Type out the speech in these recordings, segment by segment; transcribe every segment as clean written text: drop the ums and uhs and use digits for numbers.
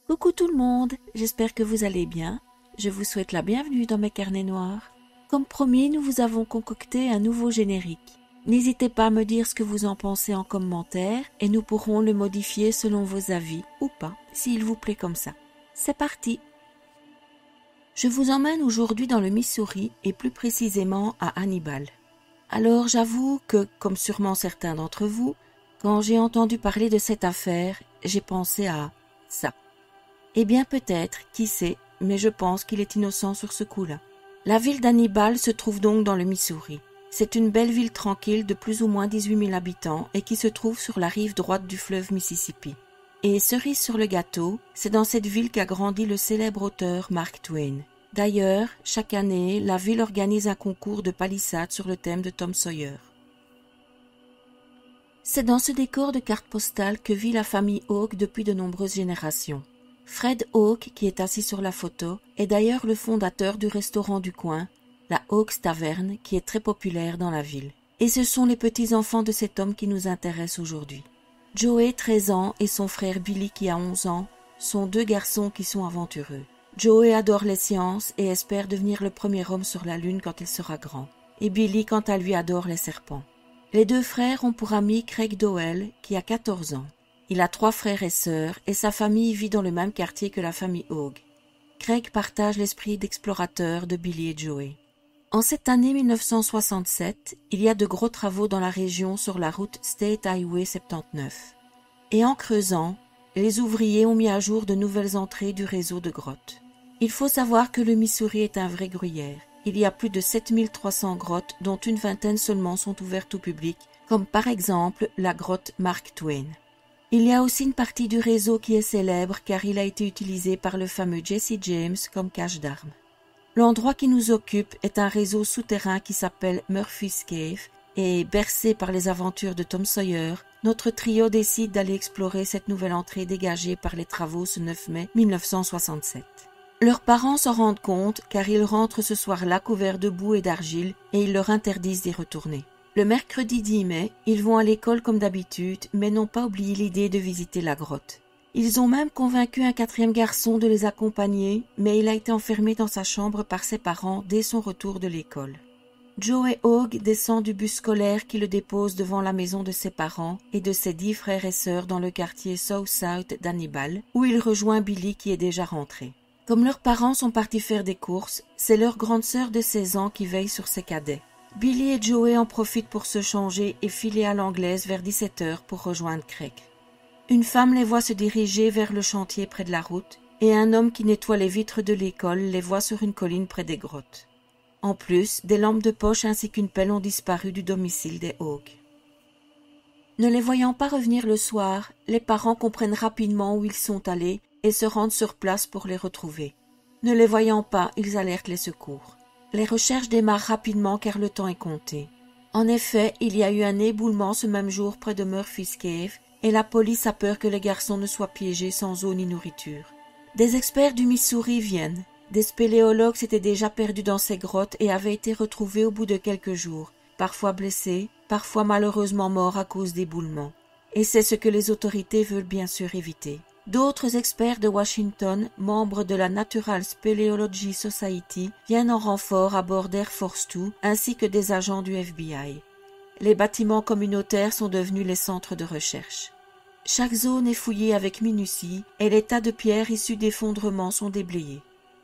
Coucou tout le monde, j'espère que vous allez bien. Je vous souhaite la bienvenue dans mes carnets noirs. Comme promis, nous vous avons concocté un nouveau générique. N'hésitez pas à me dire ce que vous en pensez en commentaire et nous pourrons le modifier selon vos avis ou pas, s'il vous plaît comme ça. C'est parti! Je vous emmène aujourd'hui dans le Missouri et plus précisément à Hannibal. Alors j'avoue que, comme sûrement certains d'entre vous, quand j'ai entendu parler de cette affaire, j'ai pensé à ça. Eh bien peut-être, qui sait, mais je pense qu'il est innocent sur ce coup-là. La ville d'Hannibal se trouve donc dans le Missouri. C'est une belle ville tranquille de plus ou moins 18 000 habitants et qui se trouve sur la rive droite du fleuve Mississippi. Et cerise sur le gâteau, c'est dans cette ville qu'a grandi le célèbre auteur Mark Twain. D'ailleurs, chaque année, la ville organise un concours de palissade sur le thème de Tom Sawyer. C'est dans ce décor de carte postale que vit la famille Hawke depuis de nombreuses générations. Fred Hawke, qui est assis sur la photo, est d'ailleurs le fondateur du restaurant du coin, la Hawke's Tavern, qui est très populaire dans la ville. Et ce sont les petits-enfants de cet homme qui nous intéressent aujourd'hui. Joey, 13 ans, et son frère Billy, qui a 11 ans, sont deux garçons qui sont aventureux. Joey adore les sciences et espère devenir le premier homme sur la Lune quand il sera grand. Et Billy, quant à lui, adore les serpents. Les deux frères ont pour ami Craig Dowell, qui a 14 ans. Il a 3 frères et sœurs et sa famille vit dans le même quartier que la famille Hawke. Craig partage l'esprit d'explorateur de Billy et Joey. En cette année 1967, il y a de gros travaux dans la région sur la route State Highway 79. Et en creusant, les ouvriers ont mis à jour de nouvelles entrées du réseau de grottes. Il faut savoir que le Missouri est un vrai gruyère. Il y a plus de 7300 grottes dont une vingtaine seulement sont ouvertes au public, comme par exemple la grotte Mark Twain. Il y a aussi une partie du réseau qui est célèbre car il a été utilisé par le fameux Jesse James comme cache d'armes. L'endroit qui nous occupe est un réseau souterrain qui s'appelle Murphy's Cave et bercé par les aventures de Tom Sawyer, notre trio décide d'aller explorer cette nouvelle entrée dégagée par les travaux ce 9 mai 1967. Leurs parents s'en rendent compte car ils rentrent ce soir-là couverts de boue et d'argile et ils leur interdisent d'y retourner. Le mercredi 10 mai, ils vont à l'école comme d'habitude, mais n'ont pas oublié l'idée de visiter la grotte. Ils ont même convaincu un 4e garçon de les accompagner, mais il a été enfermé dans sa chambre par ses parents dès son retour de l'école. Joey Hawke descend du bus scolaire qui le dépose devant la maison de ses parents et de ses 10 frères et sœurs dans le quartier South d'Hannibal, où il rejoint Billy qui est déjà rentré. Comme leurs parents sont partis faire des courses, c'est leur grande sœur de 16 ans qui veille sur ses cadets. Billy et Joey en profitent pour se changer et filer à l'anglaise vers 17h pour rejoindre Craig. Une femme les voit se diriger vers le chantier près de la route et un homme qui nettoie les vitres de l'école les voit sur une colline près des grottes. En plus, des lampes de poche ainsi qu'une pelle ont disparu du domicile des Hawke. Ne les voyant pas revenir le soir, les parents comprennent rapidement où ils sont allés et se rendent sur place pour les retrouver. Ne les voyant pas, ils alertent les secours. Les recherches démarrent rapidement car le temps est compté. En effet, il y a eu un éboulement ce même jour près de Murphy's Cave et la police a peur que les garçons ne soient piégés sans eau ni nourriture. Des experts du Missouri viennent. Des spéléologues s'étaient déjà perdus dans ces grottes et avaient été retrouvés au bout de quelques jours, parfois blessés, parfois malheureusement morts à cause d'éboulements. Et c'est ce que les autorités veulent bien sûr éviter. D'autres experts de Washington, membres de la Natural Speleology Society, viennent en renfort à bord d'Air Force 2 ainsi que des agents du FBI. Les bâtiments communautaires sont devenus les centres de recherche. Chaque zone est fouillée avec minutie et les tas de pierres issues d'effondrements sont déblayés.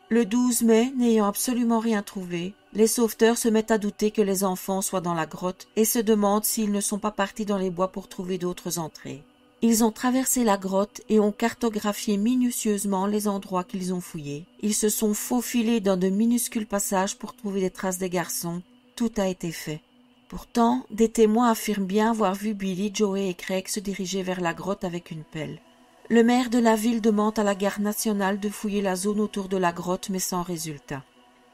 Le 12 mai, n'ayant absolument rien trouvé, les sauveteurs se mettent à douter que les enfants soient dans la grotte et se demandent s'ils ne sont pas partis dans les bois pour trouver d'autres entrées. Ils ont traversé la grotte et ont cartographié minutieusement les endroits qu'ils ont fouillés. Ils se sont faufilés dans de minuscules passages pour trouver des traces des garçons. Tout a été fait. Pourtant, des témoins affirment bien avoir vu Billy, Joey et Craig se diriger vers la grotte avec une pelle. Le maire de la ville demande à la garde nationale de fouiller la zone autour de la grotte, mais sans résultat.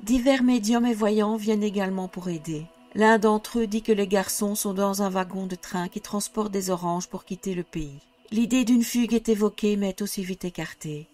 Divers médiums et voyants viennent également pour aider. L'un d'entre eux dit que les garçons sont dans un wagon de train qui transporte des oranges pour quitter le pays. L'idée d'une fugue est évoquée mais est aussi vite écartée.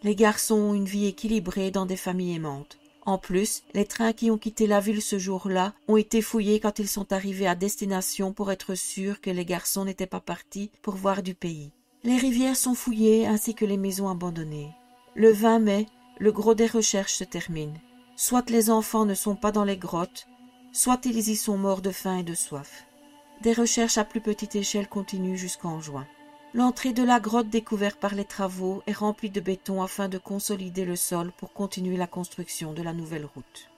Les garçons ont une vie équilibrée dans des familles aimantes. En plus, les trains qui ont quitté la ville ce jour-là ont été fouillés quand ils sont arrivés à destination pour être sûrs que les garçons n'étaient pas partis pour voir du pays. Les rivières sont fouillées ainsi que les maisons abandonnées. Le 20 mai, le gros des recherches se termine. Soit les enfants ne sont pas dans les grottes, soit ils y sont morts de faim et de soif. Des recherches à plus petite échelle continuent jusqu'en juin. L'entrée de la grotte découverte par les travaux est remplie de béton afin de consolider le sol pour continuer la construction de la nouvelle route.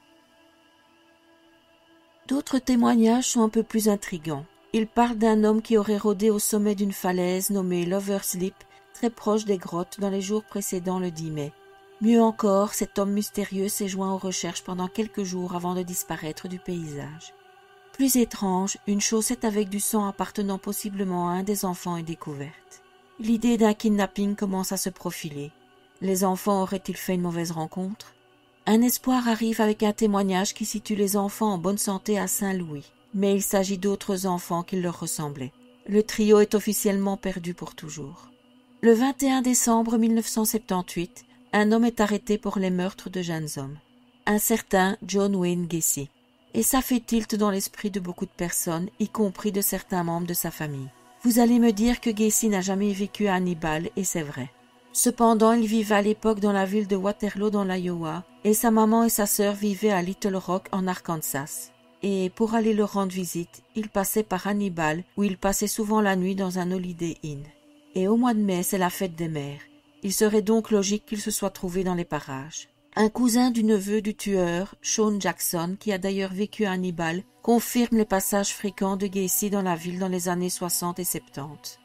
D'autres témoignages sont un peu plus intrigants. Ils parlent d'un homme qui aurait rôdé au sommet d'une falaise nommée Lover's Leap, très proche des grottes dans les jours précédant le 10 mai. Mieux encore, cet homme mystérieux s'est joint aux recherches pendant quelques jours avant de disparaître du paysage. Plus étrange, une chaussette avec du sang appartenant possiblement à un des enfants est découverte. L'idée d'un kidnapping commence à se profiler. Les enfants auraient-ils fait une mauvaise rencontre? Un espoir arrive avec un témoignage qui situe les enfants en bonne santé à Saint-Louis, mais il s'agit d'autres enfants qui leur ressemblaient. Le trio est officiellement perdu pour toujours. Le 21 décembre 1978, un homme est arrêté pour les meurtres de jeunes hommes. Un certain John Wayne Gacy. Et ça fait tilt dans l'esprit de beaucoup de personnes, y compris de certains membres de sa famille. Vous allez me dire que Gacy n'a jamais vécu à Hannibal, et c'est vrai. Cependant, il vivait à l'époque dans la ville de Waterloo dans l'Iowa, et sa maman et sa sœur vivaient à Little Rock en Arkansas. Et pour aller leur rendre visite, il passait par Hannibal, où il passait souvent la nuit dans un Holiday Inn. Et au mois de mai, c'est la fête des mères. Il serait donc logique qu'il se soit trouvé dans les parages. Un cousin du neveu du tueur, Sean Jackson, qui a d'ailleurs vécu à Hannibal, confirme les passages fréquents de Gacy dans la ville dans les années 60 et 70.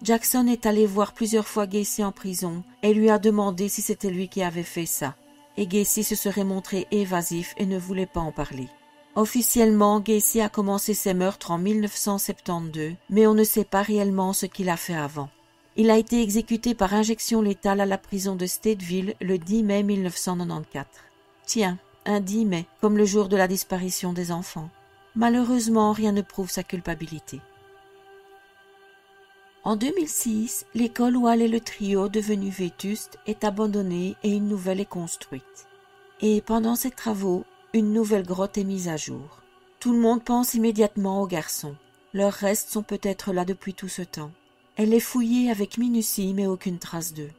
Jackson est allé voir plusieurs fois Gacy en prison et lui a demandé si c'était lui qui avait fait ça. Et Gacy se serait montré évasif et ne voulait pas en parler. Officiellement, Gacy a commencé ses meurtres en 1972, mais on ne sait pas réellement ce qu'il a fait avant. Il a été exécuté par injection létale à la prison de Stateville le 10 mai 1994. Tiens, un 10 mai, comme le jour de la disparition des enfants. Malheureusement, rien ne prouve sa culpabilité. En 2006, l'école où allait le trio devenu vétuste est abandonnée et une nouvelle est construite. Et pendant ces travaux, une nouvelle grotte est mise à jour. Tout le monde pense immédiatement aux garçons. Leurs restes sont peut-être là depuis tout ce temps. Elle est fouillée avec minutie, mais aucune trace d'eux.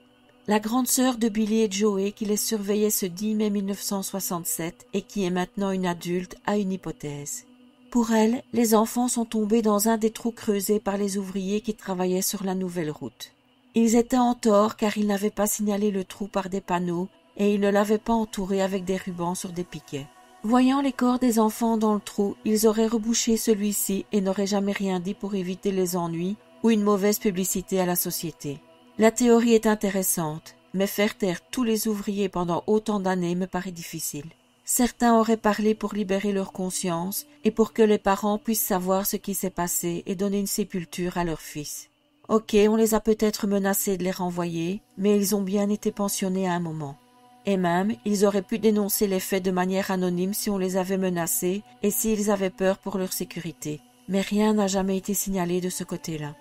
La grande sœur de Billy et Joey, qui les surveillait ce 10 mai 1967 et qui est maintenant une adulte, a une hypothèse. Pour elle, les enfants sont tombés dans un des trous creusés par les ouvriers qui travaillaient sur la nouvelle route. Ils étaient en tort car ils n'avaient pas signalé le trou par des panneaux et ils ne l'avaient pas entouré avec des rubans sur des piquets. Voyant les corps des enfants dans le trou, ils auraient rebouché celui-ci et n'auraient jamais rien dit pour éviter les ennuis ou une mauvaise publicité à la société. La théorie est intéressante, mais faire taire tous les ouvriers pendant autant d'années me paraît difficile. Certains auraient parlé pour libérer leur conscience et pour que les parents puissent savoir ce qui s'est passé et donner une sépulture à leurs fils. Ok, on les a peut-être menacés de les renvoyer, mais ils ont bien été pensionnés à un moment. Et même, ils auraient pu dénoncer les faits de manière anonyme si on les avait menacés et s'ils avaient peur pour leur sécurité. Mais rien n'a jamais été signalé de ce côté-là.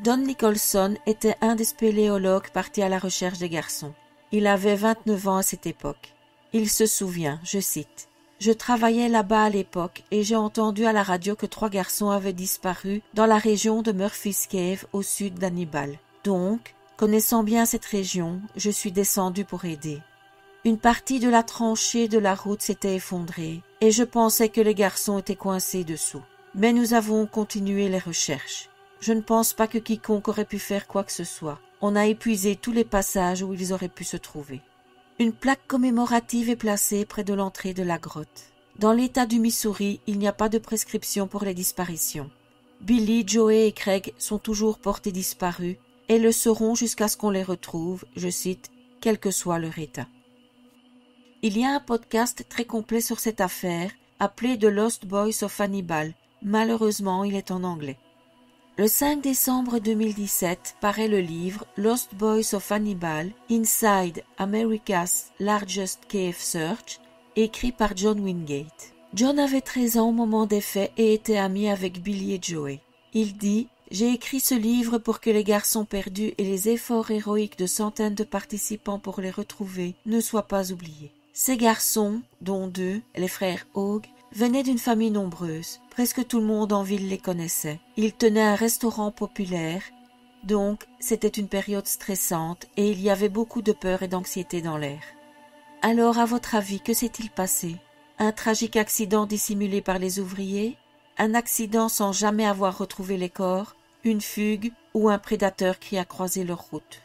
Don Nicholson était un des spéléologues partis à la recherche des garçons. Il avait 29 ans à cette époque. Il se souvient, je cite, « Je travaillais là-bas à l'époque et j'ai entendu à la radio que 3 garçons avaient disparu dans la région de Murphy's Cave au sud d'Hannibal. Donc, connaissant bien cette région, je suis descendu pour aider. Une partie de la tranchée de la route s'était effondrée et je pensais que les garçons étaient coincés dessous. Mais nous avons continué les recherches. Je ne pense pas que quiconque aurait pu faire quoi que ce soit. On a épuisé tous les passages où ils auraient pu se trouver. » Une plaque commémorative est placée près de l'entrée de la grotte. Dans l'État du Missouri, il n'y a pas de prescription pour les disparitions. Billy, Joey et Craig sont toujours portés disparus et le seront jusqu'à ce qu'on les retrouve, je cite, « quel que soit leur état ». Il y a un podcast très complet sur cette affaire, appelé The Lost Boys of Hannibal. Malheureusement, il est en anglais. Le 5 décembre 2017 paraît le livre Lost Boys of Hannibal, Inside America's Largest Cave Search, écrit par John Wingate. John avait 13 ans au moment des faits et était ami avec Billy et Joey. Il dit « J'ai écrit ce livre pour que les garçons perdus et les efforts héroïques de centaines de participants pour les retrouver ne soient pas oubliés. Ces garçons, dont 2, les frères Hogg, venaient d'une famille nombreuse. Presque tout le monde en ville les connaissait. Ils tenaient un restaurant populaire Donc, c'était une période stressante et il y avait beaucoup de peur et d'anxiété dans l'air. Alors, à votre avis, que s'est-il passé? Un tragique accident dissimulé par les ouvriers? Un accident sans jamais avoir retrouvé les corps? Une fugue ou un prédateur qui a croisé leur route?